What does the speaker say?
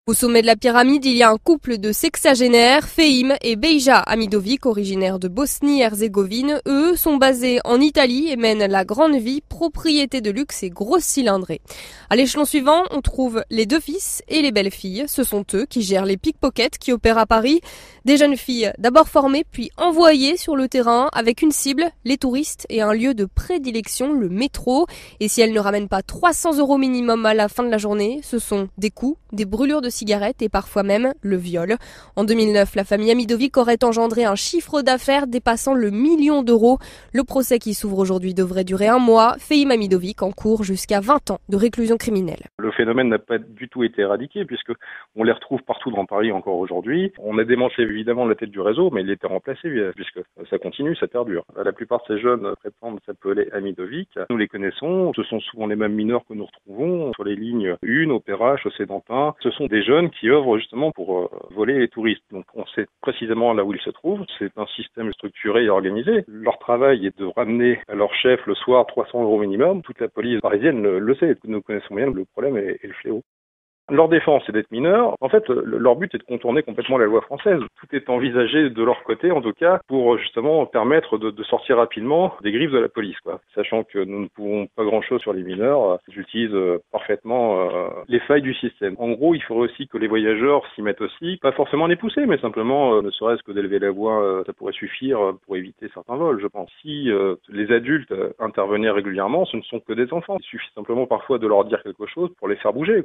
Au sommet de la pyramide, il y a un couple de sexagénaires, Fehim et Beija Amidovic, originaires de Bosnie-Herzégovine. Eux sont basés en Italie et mènent la grande vie, propriété de luxe et grosse cylindrée. À l'échelon suivant, on trouve les deux fils et les belles-filles. Ce sont eux qui gèrent les pickpockets qui opèrent à Paris. Des jeunes filles d'abord formées puis envoyées sur le terrain avec une cible, les touristes, et un lieu de prédilection, le métro. Et si elles ne ramènent pas 300 € minimum à la fin de la journée, ce sont des coups, des brûlures de cigarettes et parfois même le viol. En 2009, la famille Amidovic aurait engendré un chiffre d'affaires dépassant le million d'euros. Le procès qui s'ouvre aujourd'hui devrait durer 1 mois. Fehim Amidovic encourt jusqu'à 20 ans de réclusion criminelle. Le phénomène n'a pas du tout été éradiqué puisque on les retrouve partout dans Paris encore aujourd'hui. On a démantelé évidemment la tête du réseau, mais il était remplacé puisque ça continue, ça perdure. La plupart de ces jeunes prétendent s'appeler Amidovic. Nous les connaissons, ce sont souvent les mêmes mineurs que nous retrouvons sur les lignes 1, Opéra, Chaussée-d'Antin. Ce sont des jeunes qui œuvrent justement pour voler les touristes. Donc on sait précisément là où ils se trouvent. C'est un système structuré et organisé. Leur travail est de ramener à leur chef le soir 300 € minimum. Toute la police parisienne le sait. Nous connaissons bien le problème et le fléau. Leur défense, c'est d'être mineurs. En fait, leur but est de contourner complètement la loi française. Tout est envisagé de leur côté, en tout cas, pour justement permettre de sortir rapidement des griffes de la police, quoi. Sachant que nous ne pouvons pas grand-chose sur les mineurs, ils utilisent parfaitement les failles du système. En gros, il faudrait aussi que les voyageurs s'y mettent aussi, pas forcément les pousser, mais simplement, ne serait-ce que d'élever la voix, ça pourrait suffire pour éviter certains vols, je pense. Si les adultes intervenaient régulièrement, ce ne sont que des enfants. Il suffit simplement parfois de leur dire quelque chose pour les faire bouger.